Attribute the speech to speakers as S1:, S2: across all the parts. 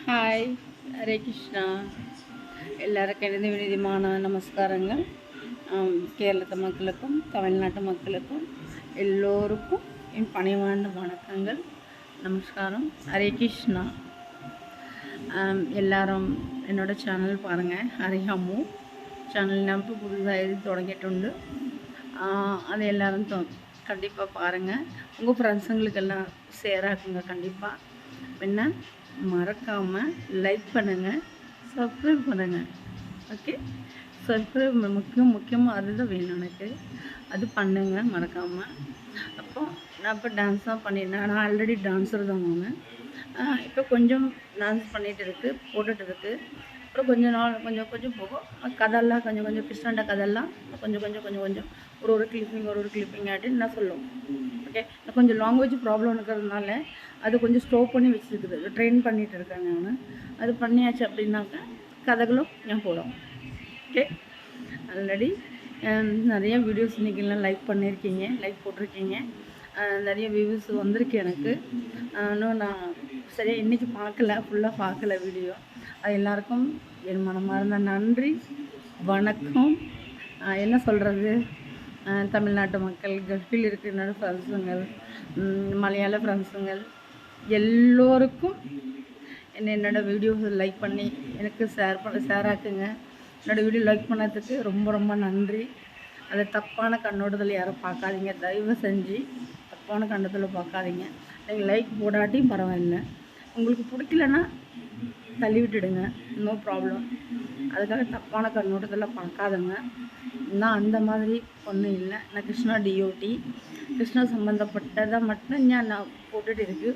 S1: Hi, Hare Krishna. எல்லாருக்கும் எனது வினிதமான நமஸ்காரங்கள். கேரளத்து மக்களுக்கும் தமிழ்நாட்டு மக்களுக்கும் எல்லோருக்கும் என் பணிவான வணக்கங்கள். நமஸ்காரம். ஹரே கிருஷ்ணா. எல்லாரும் என்னோட சேனல் பாருங்கள். ஹரி அம்மு சேனல் நம்ம புதுசாக இது தொடங்கிட்டு அது எல்லோரும் கண்டிப்பாக பாருங்கள். உங்கள் ஃப்ரெண்ட்ஸுங்களுக்கெல்லாம் ஷேர் ஆக்குங்க. கண்டிப்பாக என்ன மறக்காமல் லைக் பண்ணுங்கள், சப்ஸ்கிரைப் பண்ணுங்கள். ஓகே, சப்ஸ்கிரைப் முக்கியமாக அதுதான் வேணும் எனக்கு. அது பண்ணுங்கள் மறக்காமல். அப்போ நான் இப்போ டான்ஸ் தான் பண்ணியிருந்தேன். நான் ஆல்ரெடி டான்ஸர் தான். நான் இப்போ கொஞ்சம் டான்ஸ் பண்ணிகிட்டு போட்டுட்டு இருக்குது. அப்புறம் கொஞ்சம் கொஞ்சம் போகும் கதெல்லாம் கொஞ்சம் கிருஷ்ணாண்ட கதெல்லாம் கொஞ்சம் ஒரு கிளிப்பிங் ஆகிட்டு நான் சொல்லுவோம். ஓகே, கொஞ்சம் லாங்குவேஜ் ப்ராப்ளம் இருக்கிறதுனால அது கொஞ்சம் ஸ்டோப் பண்ணி வச்சுருக்குது. ட்ரெயின் பண்ணிகிட்டு இருக்கேன் நான். அது பண்ணியாச்சு அப்படின்னாக்கா கதைகளும் நான் போடும். ஓகே, ஆல்ரெடி நிறைய வீடியோஸ் இன்றைக்கெல்லாம் லைக் பண்ணியிருக்கீங்க, லைக் போட்டிருக்கீங்க. நிறைய வியூஸ் வந்திருக்கு எனக்கு. இன்னும் நான் சரியாக இன்றைக்கி ஃபுல்லாக பார்க்கல வீடியோ. அது எல்லாருக்கும் என் மனமார்ந்த நன்றி, வணக்கம். என்ன சொல்கிறது, தமிழ்நாட்டு மக்கள், கல்ஃபில் இருக்கிற என்னோடய ஃப்ரெண்ட்ஸுங்கள், மலையாள ஃப்ரெண்ட்ஸுங்கள் எல்லோருக்கும் என்னோடய வீடியோஸ் லைக் பண்ணி எனக்கு ஷேர் ஆக்குங்க. என்னோடய வீடியோ லைக் பண்ணதுக்கு ரொம்ப ரொம்ப நன்றி. அதை தப்பான கண்ணோட்டத்தில் யாரும் பார்க்காதீங்க. தயவு செஞ்சு தப்பான கண்ணோட்டத்தில் பார்க்காதீங்க. நீங்கள் லைக் போடாட்டியும் பரவாயில்ல. உங்களுக்கு பிடிக்கலன்னா தள்ளி விட்டுடுங்க, நோ ப்ராப்ளம். அதுக்காக தப்பான கண்ணோட்டத்தில் பார்க்காதங்க. நான் அந்த மாதிரி ஒன்றும் இல்லை. நான் கிருஷ்ணா டிஓடி, கிருஷ்ணா சம்மந்தப்பட்டதை மட்டும் நான் போட்டுட்டு இருக்குது.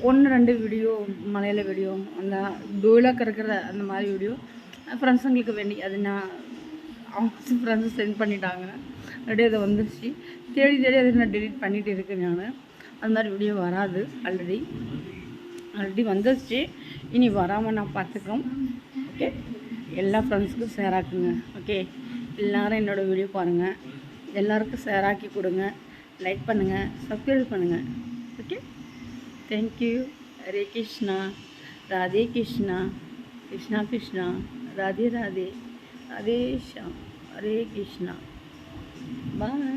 S1: 1-2 வீடியோ மலையாள வீடியோ, அந்த டோலாக இருக்கிற அந்த மாதிரி வீடியோ ஃப்ரெண்ட்ஸுங்களுக்கு வேண்டி அது நான் அவங்க ஃப்ரெண்ட்ஸு சென்ட் பண்ணிட்டாங்க. அப்படியே அதை வந்துருச்சு. தேடி அதை நான் டெலிட் பண்ணிகிட்டு இருக்கேன். நான் அந்த மாதிரி வீடியோ வராது. ஆல்ரெடி வந்துருச்சு. இனி வராமல் நான் பார்த்துக்கிறோம். ஓகே, எல்லா ஃப்ரெண்ட்ஸுக்கும் ஷேர் ஆக்குங்க. ஓகே, எல்லோரும் என்னோடய வீடியோ பாருங்கள். எல்லாருக்கும் ஷேர் ஆக்கி கொடுங்க, லைக் பண்ணுங்கள், சப்ஸ்கிரைப் பண்ணுங்கள். Okay, thank you. ஹரே கிருஷ்ணா, ராதே கிருஷ்ணா, கிருஷ்ணா கிருஷ்ணா, ராதே ராதே, ராதே ஷாம், ஹரே கிருஷ்ணா. பாய்.